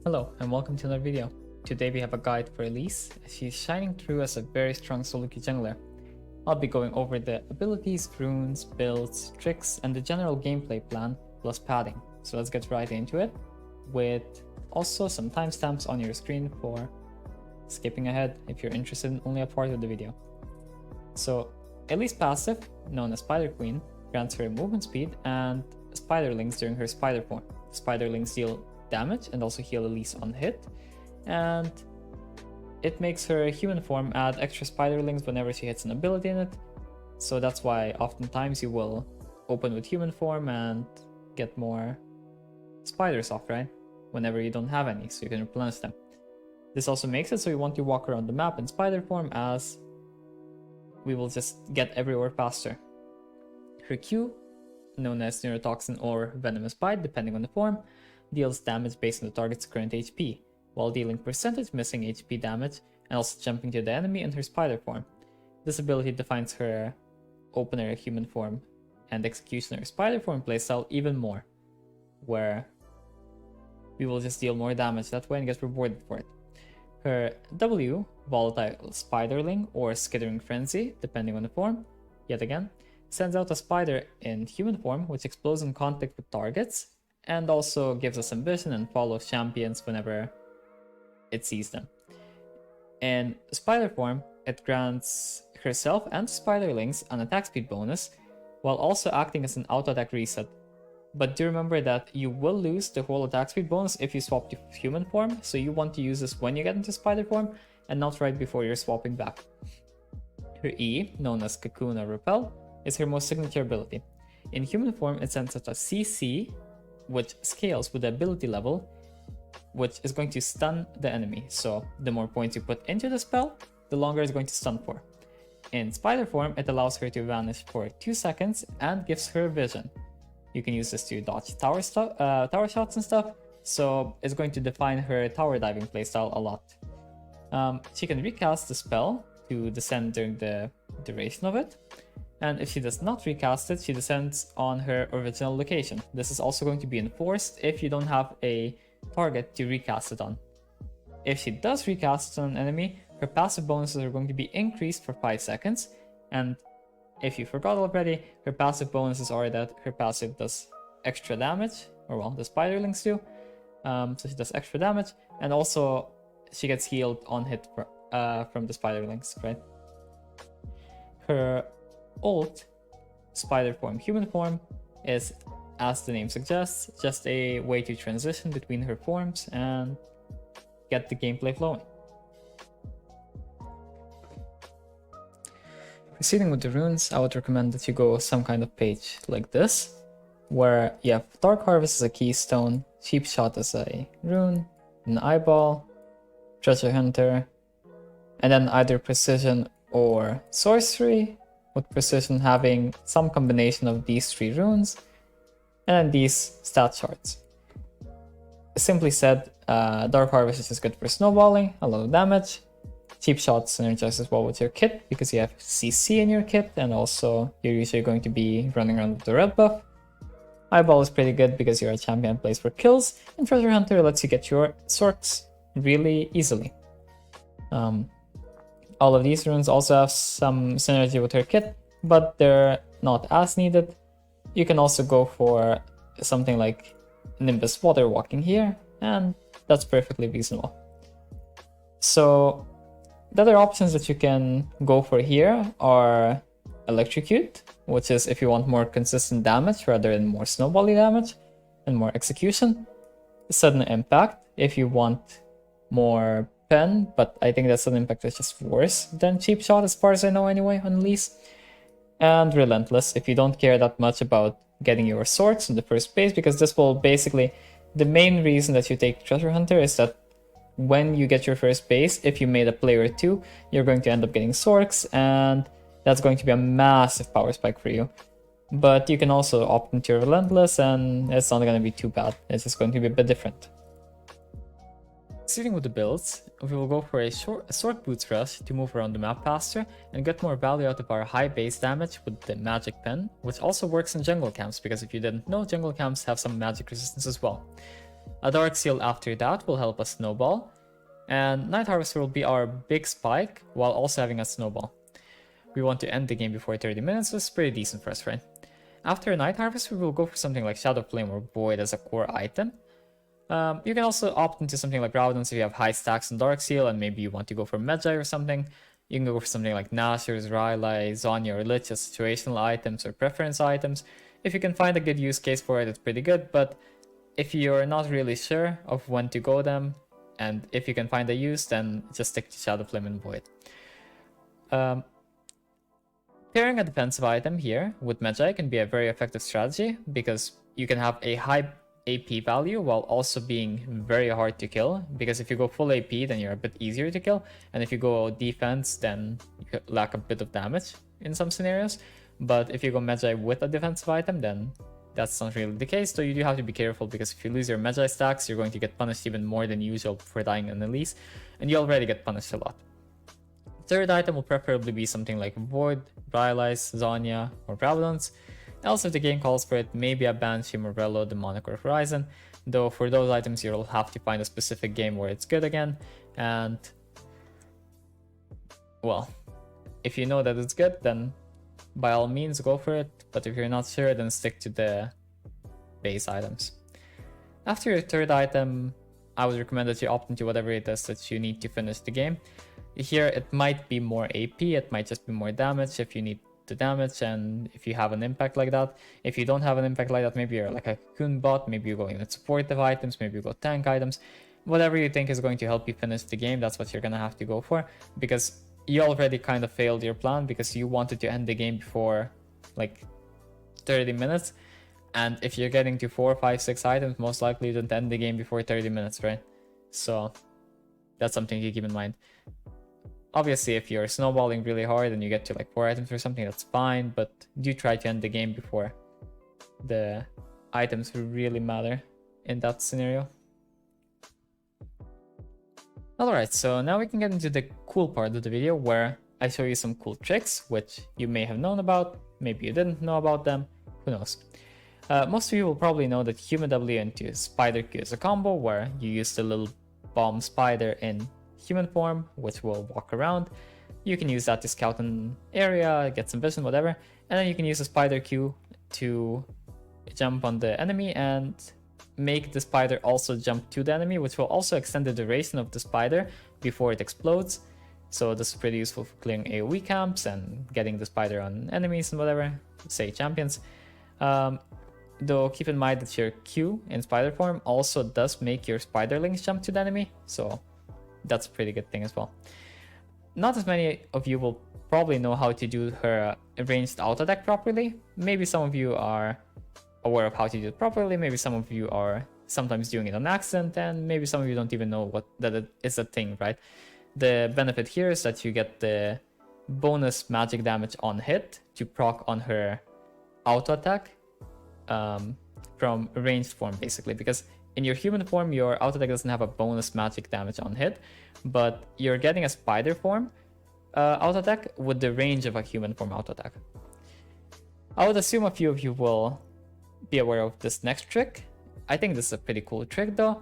Hello and welcome to another video. Today we have a guide for Elise as she's shining through as a very strong solo queue jungler. I'll be going over the abilities, runes, builds, tricks, and the general gameplay plan plus padding. So let's get right into it, with also some timestamps on your screen for skipping ahead if you're interested in only a part of the video. So Elise passive, known as Spider Queen, grants her movement speed and spiderlings during her spider form. Spiderlings deal damage and also heal Elise on hit, and it makes her human form add extra spiderlings whenever she hits an ability in it. So that's why oftentimes you will open with human form and get more spiders off, right? Whenever you don't have any, so you can replenish them. This also makes it so you want to walk around the map in spider form, as we will just get everywhere faster. Her Q, known as Neurotoxin or Venomous Bite depending on the form, deals damage based on the target's current HP, while dealing percentage missing HP damage and also jumping to the enemy in her spider form. This ability defines her opener human form and executioner spider form playstyle even more, where we will just deal more damage that way and get rewarded for it. Her W, Volatile Spiderling or Skittering Frenzy depending on the form, yet again, sends out a spider in human form which explodes in contact with targets, and also gives us some vision and follows champions whenever it sees them. In spider form, it grants herself and spiderlings an attack speed bonus, while also acting as an auto attack reset. But do remember that you will lose the whole attack speed bonus if you swap to human form, so you want to use this when you get into spider form and not right before you're swapping back. Her E, known as Cocoon or Repel, is her most signature ability. In human form, it sends out a CC, which scales with the ability level, which is going to stun the enemy. So the more points you put into the spell, the longer it's going to stun for. In spider form, it allows her to vanish for 2 seconds and gives her vision. You can use this to dodge tower shots and stuff, so it's going to define her tower diving playstyle a lot. She can recast the spell to descend during the duration of it, and if she does not recast it, she descends on her original location. This is also going to be enforced if you don't have a target to recast it on. If she does recast it on an enemy, her passive bonuses are going to be increased for 5 seconds, and if you forgot already, her passive bonuses are that her passive does extra damage, or well, the spiderlings do, so she does extra damage, and also she gets healed on hit from the spiderlings, right? Her ult, spider form, human form, is, as the name suggests, just a way to transition between her forms and get the gameplay flowing. Proceeding with the runes, I would recommend that you go some kind of page like this, where you have Dark Harvest as a keystone, Cheap Shot as a rune, an eyeball, Treasure Hunter, and then either Precision or Sorcery, with Precision having some combination of these 3 runes, and then these stat charts. Simply said, Dark Harvest is just good for snowballing, a lot of damage. Cheap Shot synergizes as well with your kit because you have CC in your kit, and also you're usually going to be running around with the red buff. Eyeball is pretty good because you're a champion plays for kills, and Treasure Hunter lets you get your sorts really easily. All of these runes also have some synergy with her kit, but they're not as needed. You can also go for something like Nimbus Water Walking here, and that's perfectly reasonable. So the other options that you can go for here are Electrocute, which is if you want more consistent damage rather than more snowbally damage and more execution. Sudden Impact, if you want more pen, but I think that Sudden Impact is just worse than Cheap Shot as far as I know anyway on Elise. And Relentless, if you don't care that much about getting your swords in the first place, because this will basically, the main reason that you take Treasure Hunter is that when you get your first base, if you made a play or 2, you're going to end up getting Sorks, and that's going to be a massive power spike for you. But you can also opt into your Relentless, and it's not going to be too bad. It's just going to be a bit different. Proceeding with the builds, we will go for a short boots rush to move around the map faster and get more value out of our high base damage with the magic pen, which also works in jungle camps, because if you didn't know, jungle camps have some magic resistance as well. A Dark Seal after that will help us snowball. And Night Harvester will be our big spike while also having a snowball. We want to end the game before 30 minutes, so it's pretty decent for us, right? After Night Harvester, we will go for something like Shadow Flame or Void as a core item. You can also opt into something like Groudons if you have high stacks on Dark Seal and maybe you want to go for Magi or something. You can go for something like Nashor's, Rylai, Zonya, or Lich as situational items or preference items. If you can find a good use case for it, it's pretty good, but if you're not really sure of when to go them, and if you can find a use, then just stick to Shadow Flame and Void. Pairing a defensive item here with Magi can be a very effective strategy because you can have a high AP value while also being very hard to kill, because if you go full AP then you're a bit easier to kill, and if you go defense then you lack a bit of damage in some scenarios. But if you go Magi with a defensive item, then that's not really the case, so you do have to be careful, because if you lose your Magi stacks you're going to get punished even more than usual for dying on Elise, and you already get punished a lot. Third item will preferably be something like Void, Rylai's, Zonya, or Groudons. Else, if the game calls for it, maybe a Banshee, Morello, Demonic, or Horizon, though for those items you'll have to find a specific game where it's good again, and well, if you know that it's good, then by all means go for it, but if you're not sure, then stick to the base items. After your third item, I would recommend that you opt into whatever it is that you need to finish the game. Here it might be more AP, it might just be more damage if you need the damage, and if you have an impact like that. If you don't have an impact like that, maybe you're like a Cocoon bot, maybe you go in with supportive items, maybe you go tank items. Whatever you think is going to help you finish the game, that's what you're gonna have to go for, because you already kind of failed your plan because you wanted to end the game before like 30 minutes, and if you're getting to 4, 5, 6 items, most likely you don't end the game before 30 minutes, right? So that's something to keep in mind. Obviously, if you're snowballing really hard and you get to like 4 items or something, that's fine, but do try to end the game before the items really matter in that scenario. Alright, so now we can get into the cool part of the video where I show you some cool tricks, which you may have known about, maybe you didn't know about them, who knows. Most of you will probably know that Human W into Spider Q is a combo where you use the little bomb spider in human form, which will walk around. You can use that to scout an area, get some vision, whatever, and then you can use a spider Q to jump on the enemy and make the spider also jump to the enemy, which will also extend the duration of the spider before it explodes. So this is pretty useful for clearing AoE camps and getting the spider on enemies and whatever, say champions. Though keep in mind that your Q in spider form also does make your spiderlings jump to the enemy, so that's a pretty good thing as well. Not as many of you will probably know how to do her ranged auto attack properly. Maybe some of you are aware of how to do it properly, maybe some of you are sometimes doing it on accident, and maybe some of you don't even know that it is a thing, right? The benefit here is that you get the bonus magic damage on hit to proc on her auto attack from ranged form, basically, because in your human form, your auto attack doesn't have a bonus magic damage on hit, but you're getting a spider form auto attack with the range of a human form auto attack. I would assume a few of you will be aware of this next trick. I think this is a pretty cool trick though.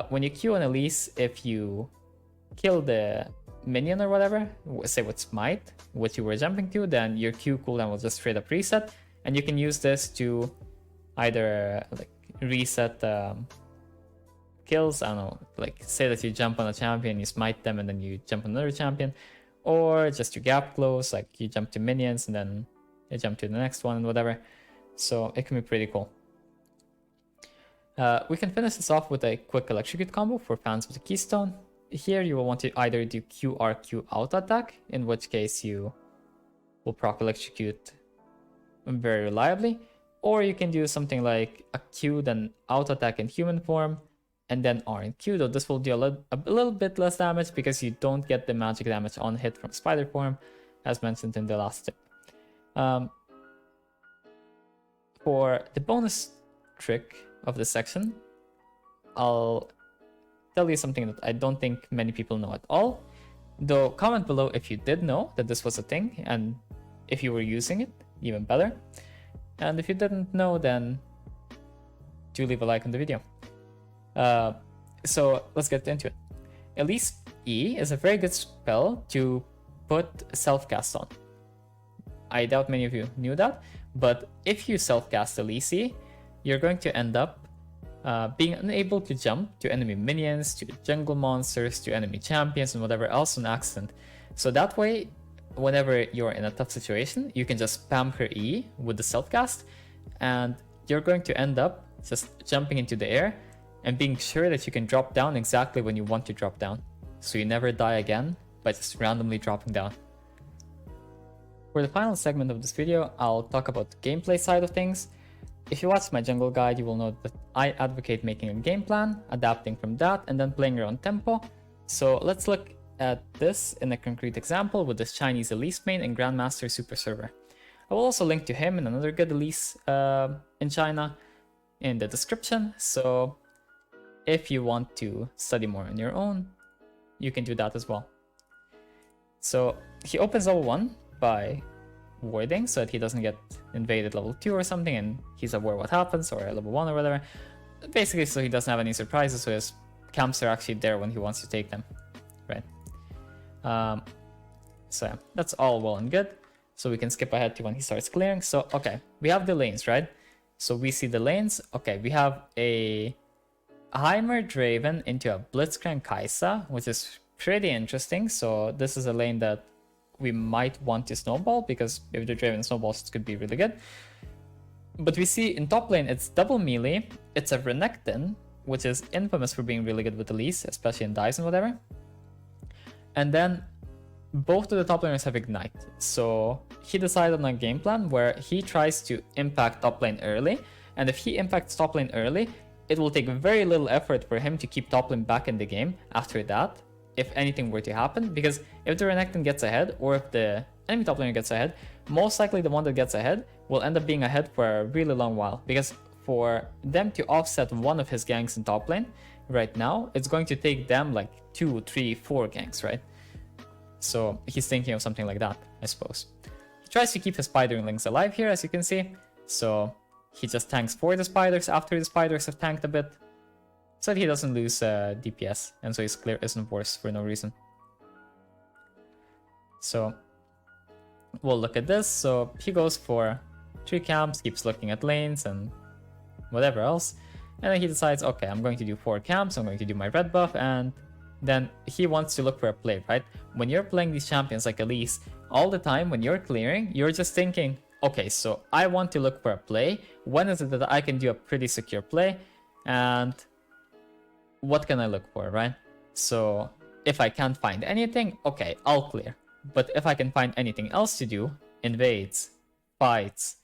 When you Q on Elise, if you kill the minion or whatever, say with Smite, which you were jumping to, then your Q cooldown will just straight up reset, and you can use this to either like reset kills, I don't know, like say that you jump on a champion, you smite them, and then you jump on another champion, or just to gap close, like you jump to minions and then you jump to the next one and whatever. So it can be pretty cool. We can finish this off with a quick electrocute combo for fans of the Keystone. Here you will want to either do QRQ auto attack, in which case you will proc electrocute very reliably, or you can do something like a Q, then auto attack in human form, and then R in Q, though this will do a little bit less damage because you don't get the magic damage on hit from spider form, as mentioned in the last tip. For the bonus trick of this section, I'll tell you something that I don't think many people know at all, though comment below if you did know that this was a thing, and if you were using it, even better. And if you didn't know, then do leave a like on the video. So let's get into it. Elise E is a very good spell to put self-cast on. I doubt many of you knew that, but if you self-cast Elise E, you're going to end up being unable to jump to enemy minions, to jungle monsters, to enemy champions, and whatever else on accident. So that way, whenever you're in a tough situation, you can just spam her E with the self-cast, and you're going to end up just jumping into the air and being sure that you can drop down exactly when you want to drop down. So you never die again by just randomly dropping down. For the final segment of this video, I'll talk about the gameplay side of things. If you watch my jungle guide, you will know that I advocate making a game plan, adapting from that, and then playing your own tempo. So let's look at this in a concrete example with this Chinese Elise main and Grandmaster Super Server. I will also link to him and another good Elise in China in the description. So if you want to study more on your own, you can do that as well. So he opens level 1 by warding so that he doesn't get invaded level 2 or something and he's aware what happens, or level 1 or whatever. Basically so he doesn't have any surprises, so his camps are actually there when he wants to take them, right? So yeah, that's all well and good. So we can skip ahead to when he starts clearing. So okay, we have the lanes, right? So we see the lanes. Okay, we have a Heimer Draven into a Blitzcrank Kai'Sa, which is pretty interesting. So this is a lane that we might want to snowball, because if the Draven snowballs, it could be really good. But we see in top lane, it's double melee. It's a Renekton, which is infamous for being really good with Elise, especially in dives and whatever. And then both of the top laners have Ignite. So he decided on a game plan where he tries to impact top lane early. And if he impacts top lane early, it will take very little effort for him to keep top lane back in the game after that, if anything were to happen. Because if the Renekton gets ahead, or if the enemy top laner gets ahead, most likely the one that gets ahead will end up being ahead for a really long while. Because for them to offset one of his ganks in top lane right now, it's going to take them like 2, 3, 4 ganks, right? So he's thinking of something like that, I suppose. He tries to keep his spiderlings alive here, as you can see. So he just tanks for the spiders after the spiders have tanked a bit, so that he doesn't lose DPS, and so his clear isn't worse for no reason. So we'll look at this. So he goes for 3 camps, keeps looking at lanes and whatever else, and then he decides, okay, I'm going to do 4 camps, I'm going to do my red buff, and then he wants to look for a play, right? When you're playing these champions like Elise, all the time when you're clearing, you're just thinking, okay, so I want to look for a play. When is it that I can do a pretty secure play? And what can I look for, right? So if I can't find anything, okay, I'll clear. But if I can find anything else to do, invades, fights,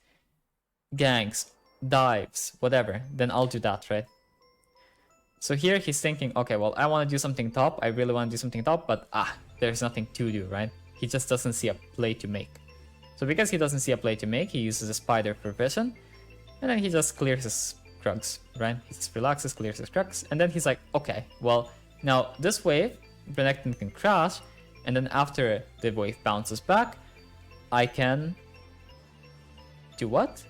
ganks, dives, whatever, then I'll do that, right? So here he's thinking, okay, well, I want to do something top. I really want to do something top, but there's nothing to do, right? He just doesn't see a play to make. So because he doesn't see a play to make, he uses a spider for vision, and then he just clears his Krugs, right? He just relaxes, clears his Krugs, and then he's like, okay, well, now this wave, Renekton can crash, and then after the wave bounces back, I can do what?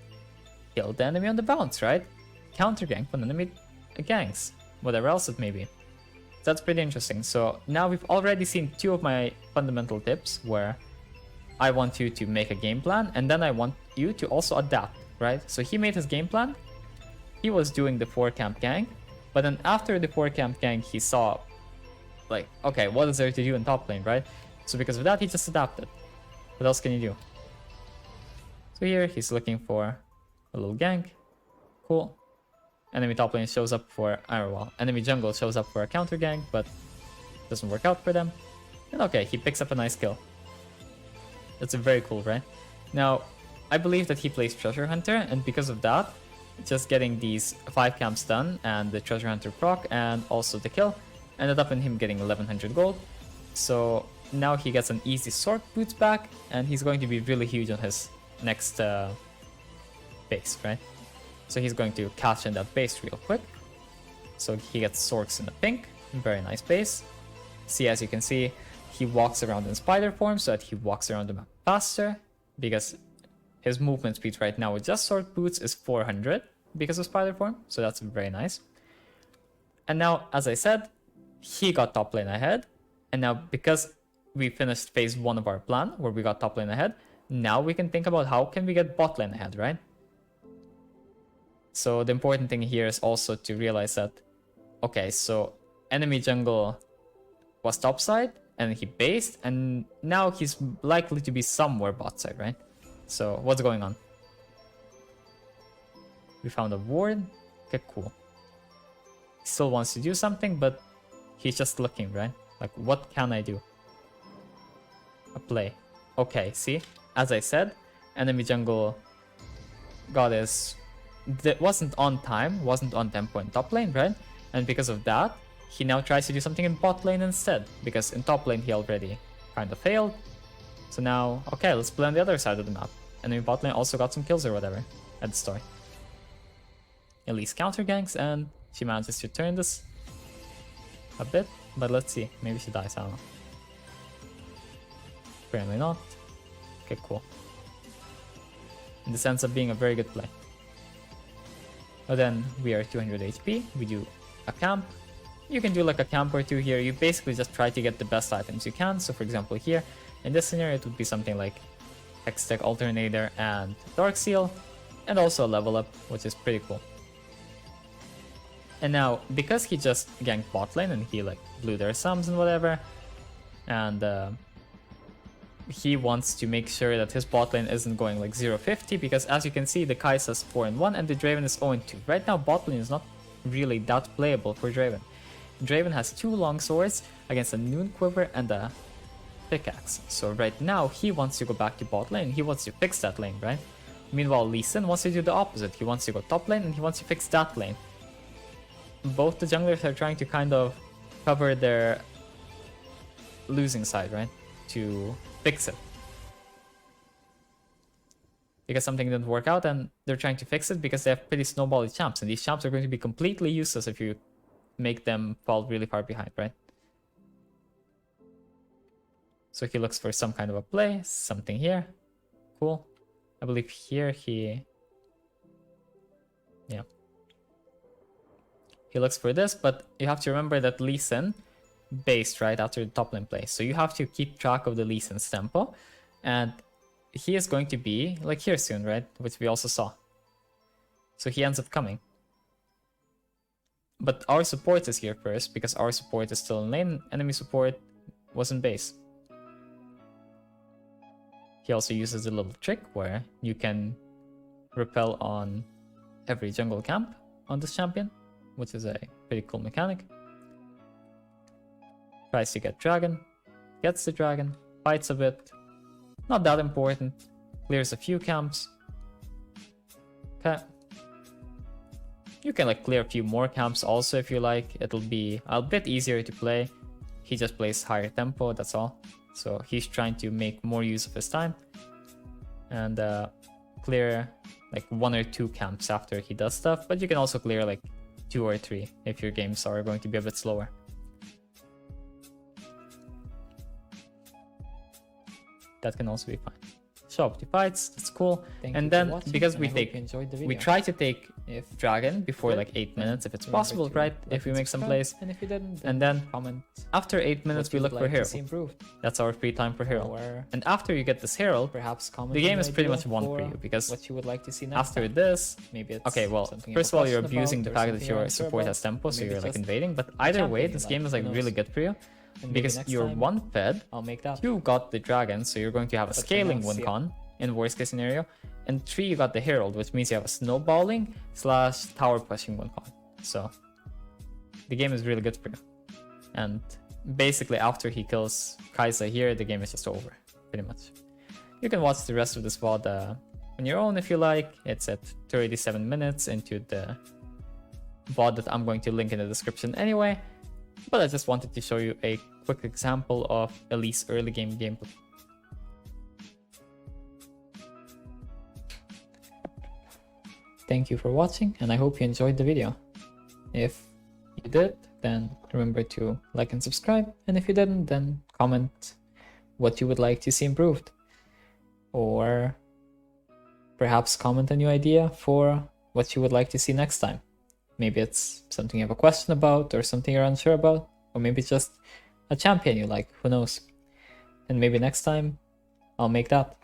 Kill the enemy on the bounce, right? Counter gank when enemy ganks, whatever else it may be. That's pretty interesting. So now we've already seen 2 of my fundamental tips where I want you to make a game plan, and then I want you to also adapt, right? So he made his game plan. He was doing the 4 camp gank, but then after the 4 camp gank, he saw, like, okay, what is there to do in top lane, right? So because of that, he just adapted. What else can you do? So here, he's looking for a little gank. Cool. Enemy top lane shows up for, enemy jungle shows up for a counter gank, but doesn't work out for them. And okay, he picks up a nice kill. That's very cool, right? Now, I believe that he plays Treasure Hunter, and because of that, just getting these 5 camps done and the Treasure Hunter proc and also the kill ended up in him getting 1100 gold. So now he gets an easy sword boots back, and he's going to be really huge on his next base, right? So he's going to catch in that base real quick. So he gets swords in the pink, very nice base. See, as you can see, he walks around in spider form so that he walks around the map faster, because his movement speed right now with just sword boots is 400 because of spider form, so that's very nice. And now, as I said, he got top lane ahead. And now because we finished phase 1 of our plan, where we got top lane ahead, now we can think about how can we get bot lane ahead, right? So the important thing here is also to realize that, okay, so enemy jungle was topside, and he based, and now he's likely to be somewhere bot side, right? So what's going on? We found a ward. Okay, cool. He still wants to do something, but he's just looking, right? Like, what can I do? A play. Okay, see? As I said, enemy jungle goddess that wasn't on time, wasn't on tempo in top lane, right? And because of that, he now tries to do something in bot lane instead, because in top lane he already kind of failed. So now, okay, let's play on the other side of the map. Enemy bot lane also got some kills or whatever at the start. Elise counter ganks, and she manages to turn this a bit, but let's see. Maybe she dies, I don't know. Apparently not. Okay, cool. In the sense of being a very good play. But then we are 200 HP, we do a camp. You can do like a camp or two here. You basically just try to get the best items you can. So for example here, in this scenario it would be something like Hextech Alternator and Dark Seal, and also a level up, which is pretty cool. And now, because he just ganked bot lane and he like blew their sums and whatever, and he wants to make sure that his bot lane isn't going like 0-50, because as you can see, the Kai'Sa's 4-1 and the Draven is 0-2. Right now, bot lane is not really that playable for Draven. Draven has 2 long swords against a Noon Quiver and a pickaxe. So right now, he wants to go back to bot lane. He wants to fix that lane, right? Meanwhile, Lee Sin wants to do the opposite. He wants to go top lane and he wants to fix that lane. Both the junglers are trying to kind of cover their losing side, right? To fix it. Because something didn't work out and they're trying to fix it because they have pretty snowbally champs. And these champs are going to be completely useless if you make them fall really far behind, right? So he looks for some kind of a play, something here. Cool. I believe here he... yeah. He looks for this, but you have to remember that Lee Sin based right after the top lane play. So you have to keep track of the Lee Sin's tempo. And he is going to be like here soon, right? Which we also saw. So he ends up coming. But our support is here first, because our support is still in lane. Enemy support was in base. He also uses a little trick where you can repel on every jungle camp on this champion, which is a pretty cool mechanic. Tries to get dragon, gets the dragon, fights a bit. Not that important. Clears a few camps. Okay. You can like clear a few more camps also if you like. It'll be a bit easier to play. He just plays higher tempo, that's all. So he's trying to make more use of his time. And clear like 1 or 2 camps after he does stuff. But you can also clear like 2 or 3 if your games are going to be a bit slower. That can also be fine. Show up the fights, that's cool. And then because we try to take dragon before like 8 minutes if it's possible, right? If we make some plays. And if you didn't, and then comment. After 8 minutes we look for hero. Improved. That's our free time for hero. Or and after you get this hero, perhaps comment the game is pretty much won for you, because what you would like to see next after time. this, maybe it's okay, well, first of all, you're abusing the fact that your support has tempo, so you're like invading. But either way, this game is like really good for you. Because you're 1 fed, I'll make that. 2 got the dragon, so you're going to have a scaling win con in worst case scenario, and 3 you got the herald, which means you have a snowballing / tower pushing win con. So the game is really good for you. And basically after he kills Kai'Sa here, the game is just over, pretty much. You can watch the rest of this VOD on your own if you like. It's at 37 minutes into the VOD that I'm going to link in the description anyway. But I just wanted to show you a quick example of Elise early game gameplay. Thank you for watching, and I hope you enjoyed the video. If you did, then remember to like and subscribe, and if you didn't, then comment what you would like to see improved. Or perhaps comment a new idea for what you would like to see next time. Maybe it's something you have a question about, or something you're unsure about, or maybe it's just a champion you like, who knows. And maybe next time I'll make that.